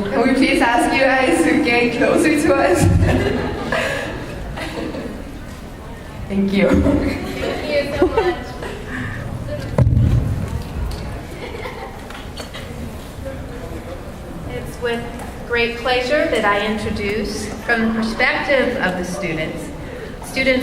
Can we please ask you guys to get closer to us? Thank you. Thank you so much. It's with great pleasure that I introduce, from the perspective of the students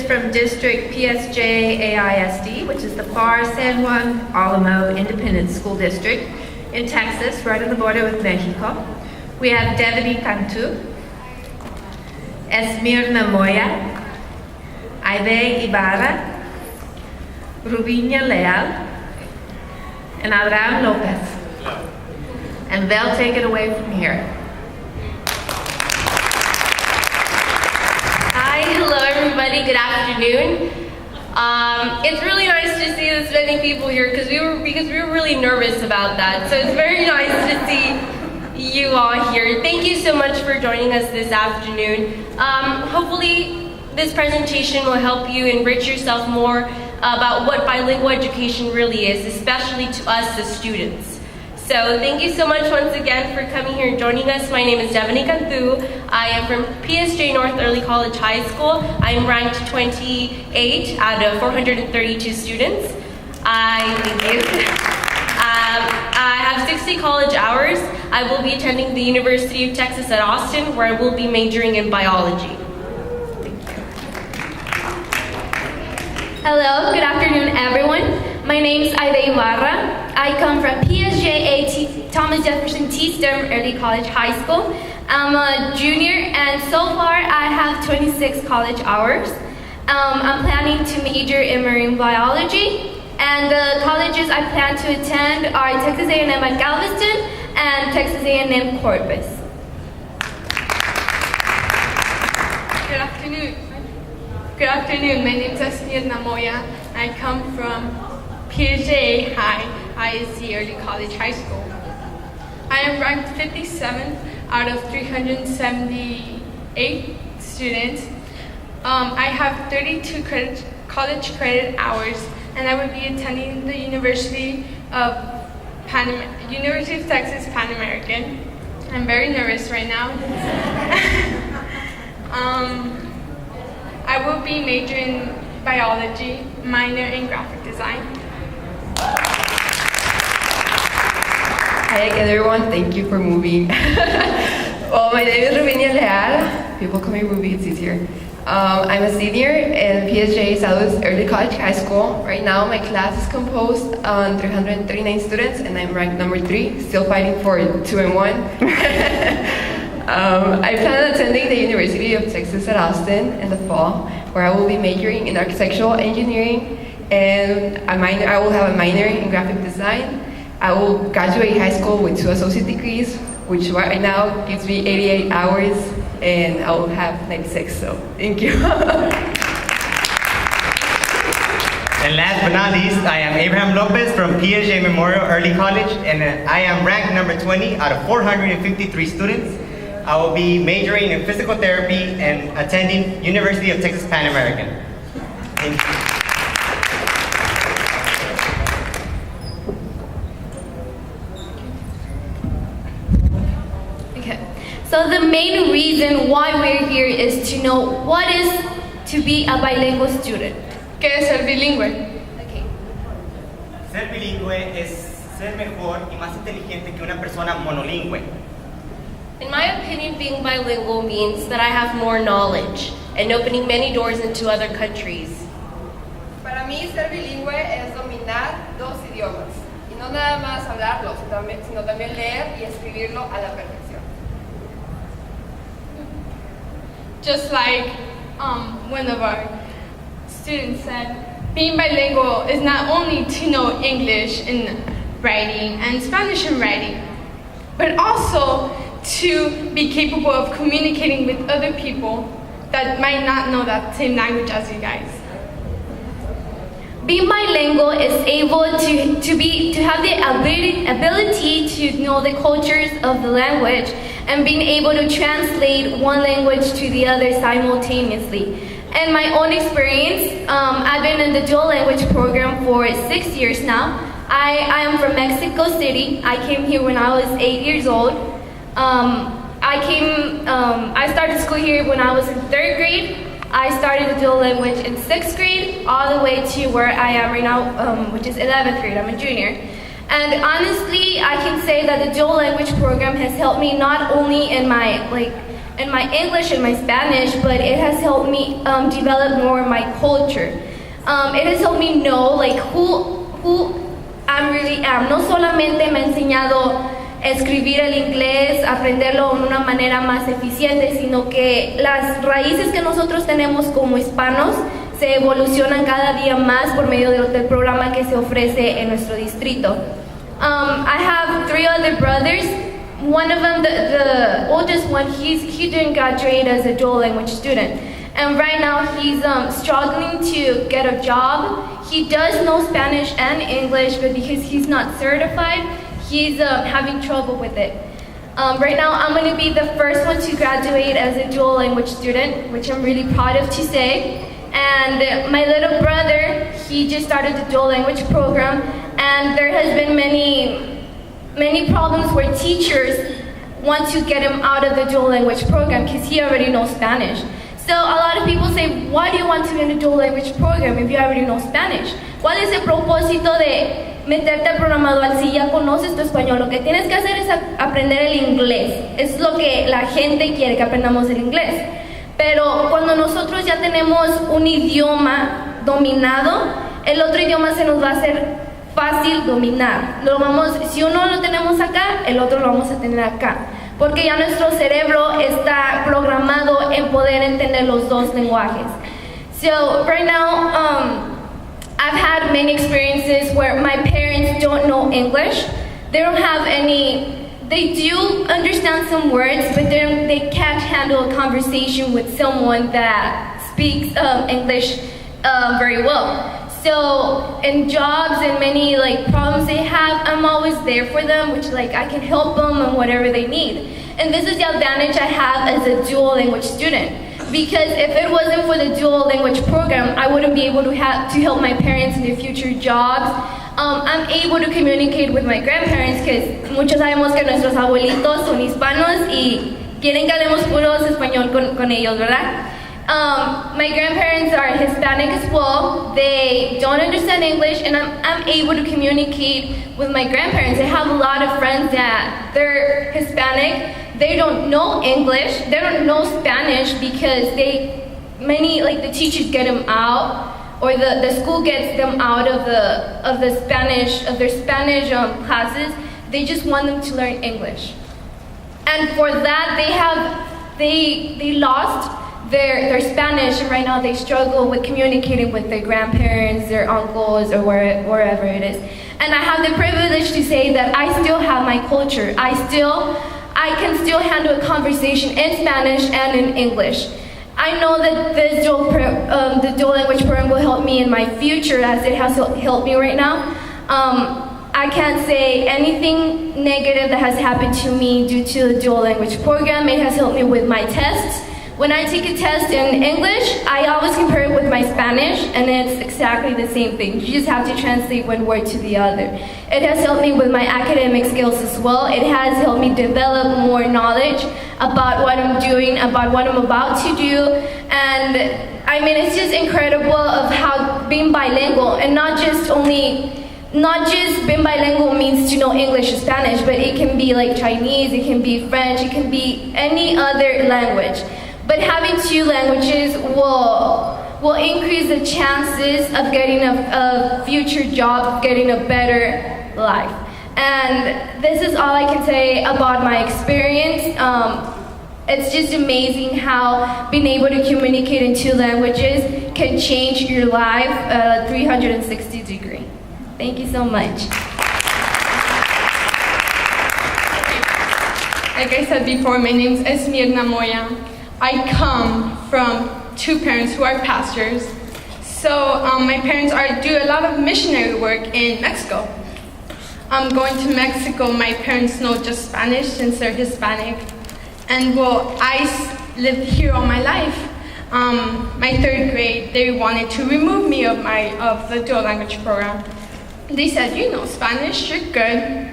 from District PSJA ISD, which is the FAR San Juan Alamo Independent School District in Texas, right on the border with Mexico. We have Devani Cantu, Esmirna Moya, Aide Ibarra, Rubinia Leal, and Abraham Lopez. And they'll take it away from here. Hi, hello everybody, good afternoon. It's really nice to see this many people here because we were really nervous about that. So it's very nice to see you all here. Thank you so much for joining us this afternoon. Hopefully this presentation will help you enrich yourself more about what bilingual education really is, especially to us as students. So thank you so much once again for coming here and joining us. My name is Devani Cantu. I am from PSJ North Early College High School. I'm ranked 28 out of 432 students. Thank you. I have 60 college hours. I will be attending the University of Texas at Austin, where I will be majoring in biology. Hello, good afternoon everyone. My name is Aide Ibarra. I come from PSJA Thomas Jefferson T. Sturm Early College High School. I'm a junior and so far I have 26 college hours. I'm planning to major in marine biology, and the colleges I plan to attend are Texas A&M at Galveston and Texas A&M Corpus. Good afternoon. Good afternoon. My name is Esmirna Moya. I come from PSJA High, ISD Early College High School. I am ranked 57th out of 378 students. I have 32 college credit hours, and I will be attending the University of Texas Pan American. I'm very nervous right now. I will be majoring in biology, minor in graphic design. Hi again everyone, thank you for moving. Well, my name is Rubinia Leal. People call me Ruby, it's easier. I'm a senior in PSJA South Early College High School. Right now my class is composed on 339 students and I'm ranked number 3, still fighting for 2 and 1. I plan on attending the University of Texas at Austin in the fall, where I will be majoring in architectural engineering, and I will have a minor in graphic design. I will graduate high school with 2 associate degrees, which right now gives me 88 hours, and I will have 96, so thank you. And last but not least, I am Abraham Lopez from PSJ Memorial Early College, and I am ranked number 20 out of 453 students. I will be majoring in physical therapy and attending University of Texas Pan American. Thank you. Okay, so the main reason why we're here is to know what is to be a bilingual student. ¿Qué es ser bilingüe? Okay. Ser bilingüe es ser mejor y más inteligente que una persona monolingüe. In my opinion, being bilingual means that I have more knowledge and opening many doors into other countries. Para mí, ser bilingüe es dominar 2 idiomas, y no nada más hablarlos, sino también leer y escribirlo a la perfección. Just like one of our students said, being bilingual is not only to know English in writing and Spanish in writing, but also to be capable of communicating with other people that might not know that same language as you guys. Being bilingual is able to have the ability to know the cultures of the language and being able to translate one language to the other simultaneously. In my own experience, I've been in the dual language program for 6 years now. I am from Mexico City. I came here when I was 8 years old. I started school here when I was in 3rd grade. I started the dual language in 6th grade, all the way to where I am right now, which is 11th grade. I'm a junior. And honestly, I can say that the dual language program has helped me not only in my English and my Spanish, but it has helped me develop more my culture. It has helped me know who I really am. No solamente me ha enseñado escribir el inglés, aprenderlo de una manera más eficiente, sino que las raíces que nosotros tenemos como hispanos se evolucionan cada día más por medio del programa que se ofrece en nuestro distrito. I have 3 other brothers. One of them, the oldest one, he didn't graduate as a dual language student. And right now he's struggling to get a job. He does know Spanish and English, but because he's not certified, he's having trouble with it. Right now, I'm going to be the first one to graduate as a dual language student, which I'm really proud of to say. And my little brother, he just started the dual language program, and there has been many problems where teachers want to get him out of the dual language program because he already knows Spanish. So a lot of people say, why do you want to be in the dual language program if you already know Spanish? ¿Cuál es el propósito de meterte al programa dual si ya conoces tu español? Lo que tienes que hacer es aprender el inglés. Es lo que la gente quiere, que aprendamos el inglés. Pero cuando nosotros ya tenemos un idioma dominado, el otro idioma se nos va a hacer fácil dominar. Si uno lo tenemos acá, el otro lo vamos a tener acá. Porque ya nuestro cerebro está programado en poder entender los dos lenguajes. So right now, I've had many experiences where my parents don't know English. They don't have any, they do understand some words, but they can't handle a conversation with someone that speaks English very well. So in jobs and many problems they have, I'm always there for them, which I can help them in whatever they need. And this is the advantage I have as a dual language student. Because if it wasn't for the dual language program, I wouldn't be able to help my parents in their future jobs. I'm able to communicate with my grandparents because muchos sabemos que nuestros abuelitos son hispanos y quieren que hablemos puros español con ellos, ¿verdad? My grandparents are Hispanic as well. They don't understand English, and I'm able to communicate with my grandparents. I have a lot of friends that they're Hispanic. They don't know English. They don't know Spanish because the teachers get them out, or the school gets them out of their Spanish classes. They just want them to learn English, and for that they lost their Spanish, and right now they struggle with communicating with their grandparents, their uncles, or wherever it is. And I have the privilege to say that I still have my culture. I can still handle a conversation in Spanish and in English. I know that the dual language program will help me in my future as it has helped me right now. I can't say anything negative that has happened to me due to the dual language program. It has helped me with my tests. When I take a test in English, I always compare it with my Spanish, and it's exactly the same thing. You just have to translate one word to the other. It has helped me with my academic skills as well. It has helped me develop more knowledge about what I'm doing, about what I'm about to do, and it's just incredible of how being bilingual, and not just being bilingual means to know English or Spanish, but it can be Chinese, it can be French, it can be any other language. But having 2 languages will increase the chances of getting a future job, of getting a better life. And this is all I can say about my experience. It's just amazing how being able to communicate in 2 languages can change your life 360 degrees. Thank you so much. Like I said before, my name is Esmirna Moya. I come from 2 parents who are pastors. So my parents do a lot of missionary work in Mexico. Going to Mexico, my parents know just Spanish since they're Hispanic. And I lived here all my life. My 3rd grade, they wanted to remove me of the dual language program. They said, you know Spanish, you're good,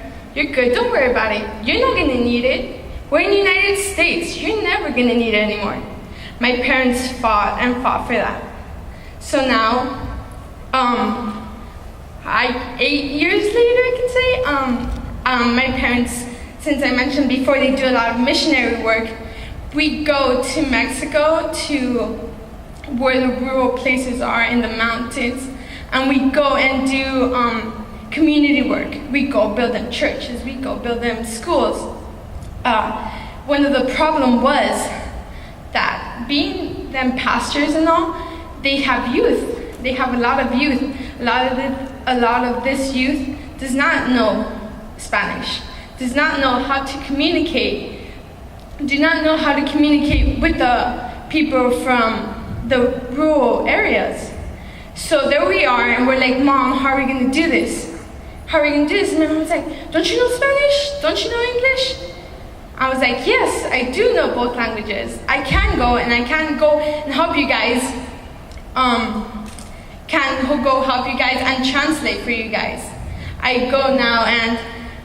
don't worry about it. You're not gonna need it. We're in the United States. You're never going to need it anymore. My parents fought and fought for that. So now, 8 years later, I can say, my parents, since I mentioned before, they do a lot of missionary work. We go to Mexico, to where the rural places are in the mountains, and we go and do community work. We go build them churches, we go build them schools. One of the problem was that being them pastors and all, they have youth. They have a lot of youth. A lot of this youth does not know Spanish, does not know how to communicate, do not know how to communicate with the people from the rural areas. So there we are, and we're like, Mom, how are we going to do this? How are we going to do this? And my mom's like, don't you know Spanish? Don't you know English? I was like, yes, I do know both languages. I can go and help you guys. Help you guys and translate for you guys. I go now, and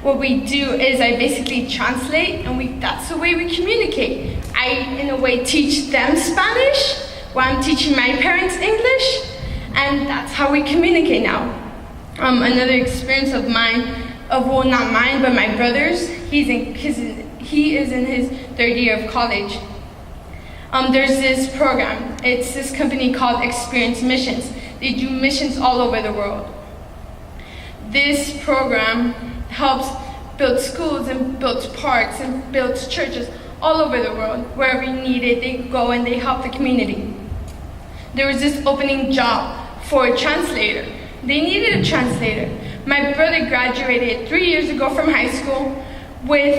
what we do is I basically translate, and that's the way we communicate. I, in a way, teach them Spanish while I'm teaching my parents English, and that's how we communicate now. Another experience of mine, not mine, but my brother's, he is in his third year of college. There's this program. It's this company called Experience Missions. They do missions all over the world. This program helps build schools and builds parks and builds churches all over the world. Wherever you need it, they go and they help the community. There was this opening job for a translator. They needed a translator. My brother graduated 3 years ago from high school with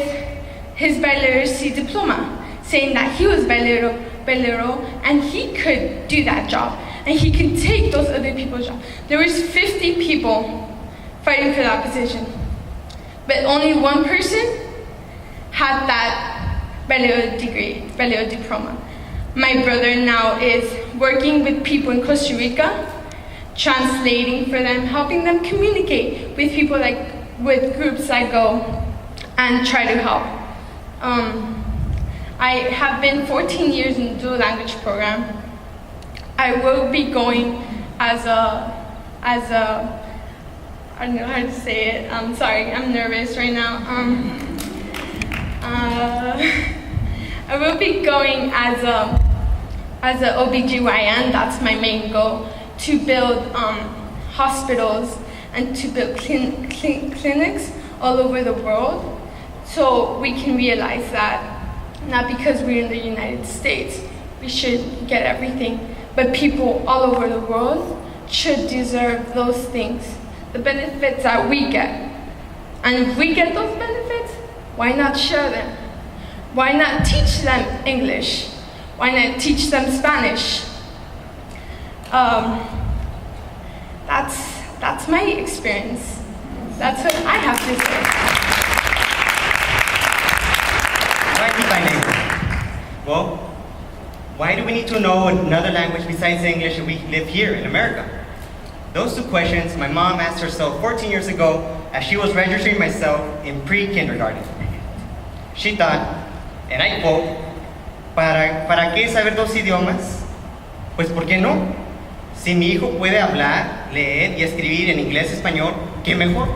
his Bachelor's diploma, saying that he was Bailero, and he could do that job, and he could take those other people's jobs. There was 50 people fighting for that position, but only one person had that Bailero degree, Bailero diploma. My brother now is working with people in Costa Rica, translating for them, helping them communicate with people with groups I go and try to help. I have been 14 years in the dual language program. I will be going as a I don't know how to say it. I'm sorry, I'm nervous right now. I will be going as a OBGYN. That's my main goal, to build hospitals and to build clinics all over the world, so we can realize that not because we're in the United States we should get everything, but people all over the world should deserve those things, the benefits that we get. And if we get those benefits, why not share them? Why not teach them English? Why not teach them Spanish? That's my experience. That's what I have to say. Why be bilingual? Well, why do we need to know another language besides English if we live here in America? Those two questions my mom asked herself 14 years ago as she was registering myself in pre-kindergarten. She thought, and I quote, ¿Para qué saber dos idiomas? Pues ¿por qué no? Si mi hijo puede hablar, leer y escribir en inglés y español, ¿qué mejor?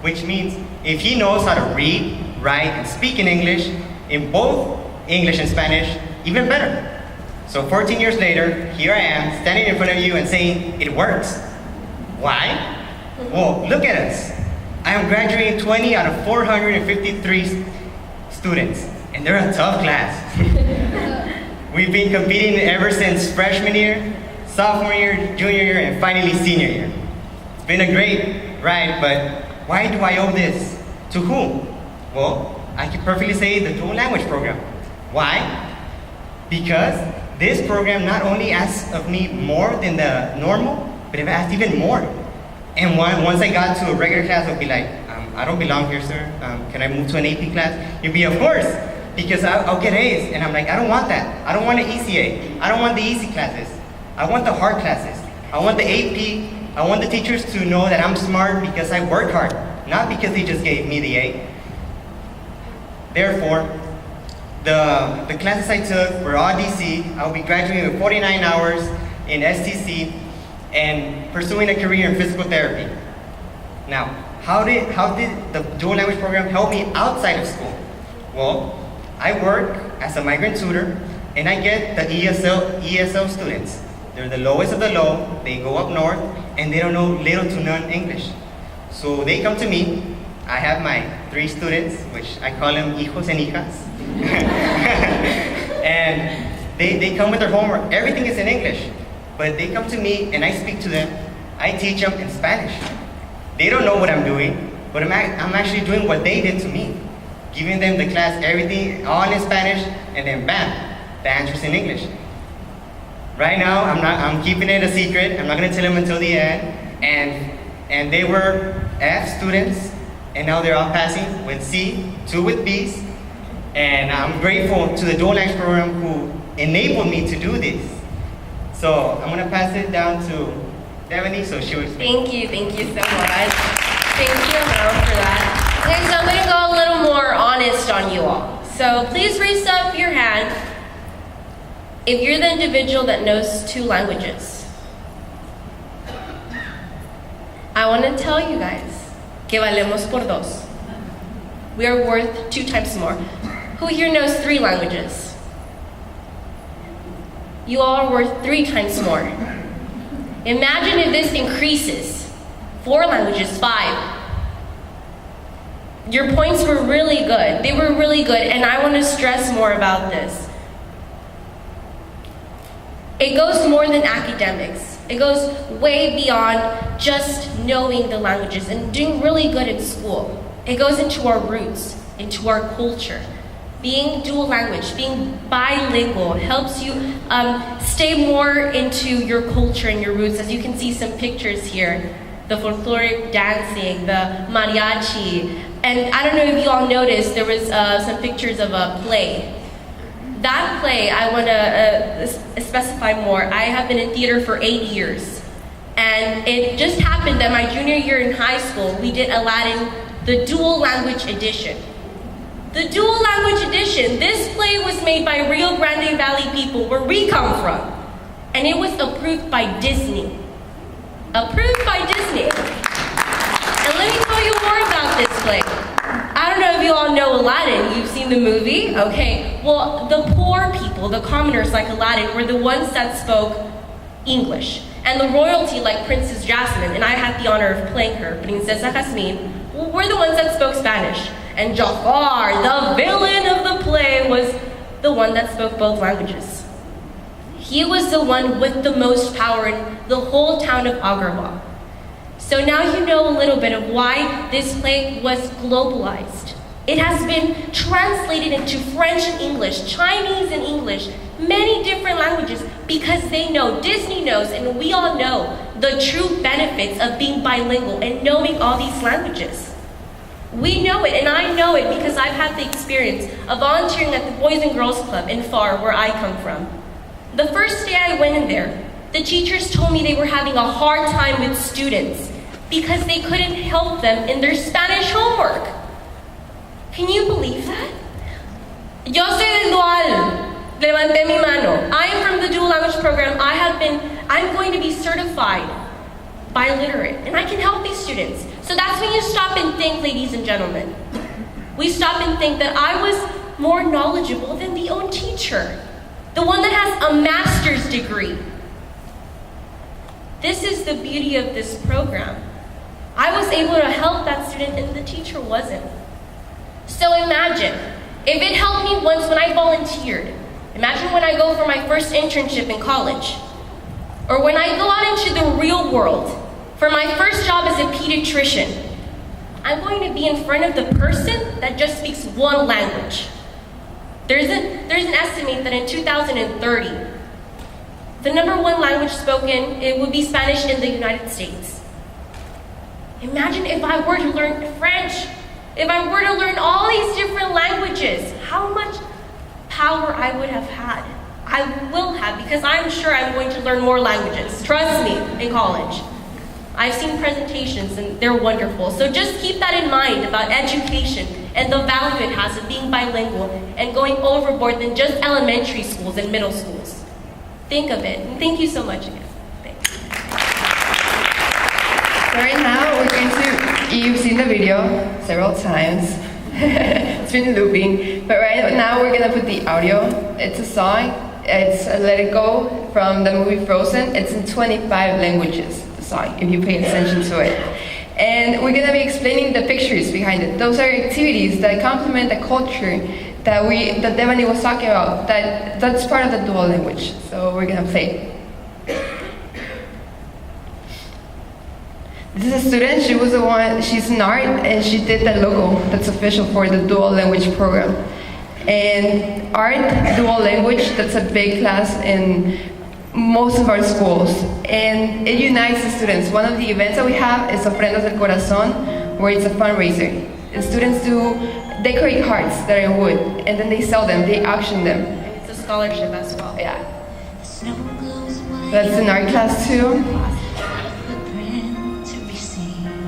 Which means, if he knows how to read, write, and speak in English, in both English and Spanish, even better. So 14 years later, here I am, standing in front of you and saying, it works. Why? Well, look at us. I am graduating 20 out of 453 students, and they're a tough class. We've been competing ever since freshman year, sophomore year, junior year, and finally senior year. It's been a great ride, but why do I owe this? To whom? Well, I can perfectly say the dual language program. Why? Because this program not only asks of me more than the normal, but it asked even more. And once I got to a regular class, I'll be like, I don't belong here, sir. Can I move to an AP class? You'd be, of course, because I'll get A's. And I'm like, I don't want that. I don't want an ECA. I don't want the easy classes. I want the hard classes. I want the AP. I want the teachers to know that I'm smart because I work hard, not because they just gave me the A. Therefore, The classes I took were all DC. I'll be graduating with 49 hours in STC and pursuing a career in physical therapy. Now, how did the dual language program help me outside of school? Well, I work as a migrant tutor and I get the ESL students. They're the lowest of the low, they go up north and they don't know little to none English. So they come to me. I have my 3 students, which I call them hijos and hijas. And they come with their homework. Everything is in English. But they come to me and I speak to them. I teach them in Spanish. They don't know what I'm doing, but I'm actually doing what they did to me. Giving them the class, everything all in Spanish, and then bam, the answer's in English. Right now, I'm keeping it a secret. I'm not gonna tell them until the end. And they were F students, and now they're all passing with C, 2 with B's. And I'm grateful to the dual language program who enabled me to do this. So I'm gonna pass it down to Devani, so she will explain. Thank you so much. Thank you, Mom, for that. Okay, so I'm gonna go a little more honest on you all. So please raise up your hand if you're the individual that knows 2 languages. I want to tell you guys que valemos por 2. We are worth 2 times more. Who here knows 3 languages? You all are worth 3 times more. Imagine if this increases. 4 languages, 5. Your points were really good. They were really good, and I want to stress more about this. It goes more than academics. It goes way beyond just knowing the languages and doing really good in school. It goes into our roots, into our culture. Being dual language, being bilingual helps you stay more into your culture and your roots. As you can see some pictures here, the folkloric dancing, the mariachi, and I don't know if you all noticed, there was some pictures of a play. That play, I want to specify more. I have been in theater for 8 years. And it just happened that my junior year in high school, we did Aladdin, the dual language edition. The dual language edition, this play was made by Rio Grande Valley people, where we come from. And it was approved by Disney. Approved by Disney. And let me tell you more about this play. I don't know if you all know Aladdin. You've seen the movie? Okay. Well, the poor people, the commoners like Aladdin, were the ones that spoke English. And the royalty, like Princess Jasmine, and I had the honor of playing her, Princesa Jasmine, were the ones that spoke Spanish. And Jafar, the villain of the play, was the one that spoke both languages. He was the one with the most power in the whole town of Agarwal. So now you know a little bit of why this play was globalized. It has been translated into French and English, Chinese and English, many different languages, because they know, Disney knows, and we all know the true benefits of being bilingual and knowing all these languages. We know it, and I know it because I've had the experience of volunteering at the Boys and Girls Club in Far, where I come from. The first day I went in there, the teachers told me they were having a hard time with students because they couldn't help them in their Spanish homework. Can you believe that? Yo soy del dual. Levanté mi mano. I am from the dual language program. I'm going to be certified biliterate, and I can help these students. So that's when you stop and think, ladies and gentlemen. We stop and think that I was more knowledgeable than the own teacher, the one that has a master's degree. This is the beauty of this program. I was able to help that student and the teacher wasn't. So imagine, if it helped me once when I volunteered, imagine when I go for my first internship in college, or when I go out into the real world for my first job as a pediatrician. I'm going to be in front of the person that just speaks one language. There's an estimate that in 2030, the #1 language spoken, it would be Spanish in the United States. Imagine if I were to learn French, if I were to learn all these different languages, how much power I would have had. I will have, because I'm sure I'm going to learn more languages. Trust me, in college. I've seen presentations and they're wonderful. So just keep that in mind about education and the value it has of being bilingual and going overboard than just elementary schools and middle schools. Think of it, and thank you so much again. Thanks. So right now we're going to, you've seen the video several times. It's been looping, but right now we're gonna put the audio. It's a song, it's Let It Go from the movie Frozen. It's in 25 languages, the song, if you pay attention to it. And we're gonna be explaining the pictures behind it. Those are activities that complement the culture that Devani was talking about, that's part of the dual language. So we're gonna play. This is a student, she was the one, she's an art, and she did the logo that's official for the dual language program. And art, dual language, that's a big class in most of our schools. And it unites the students. One of the events that we have is Ofrendas del Corazón, where it's a fundraiser. The students decorate hearts that are in wood, and then they sell them, they auction them. It's a scholarship as well. Yeah. That's in art class too.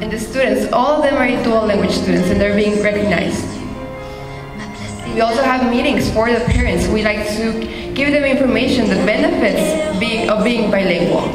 And the students, all of them are dual language students, and they're being recognized. We also have meetings for the parents. We like to give them information, the benefits of being bilingual.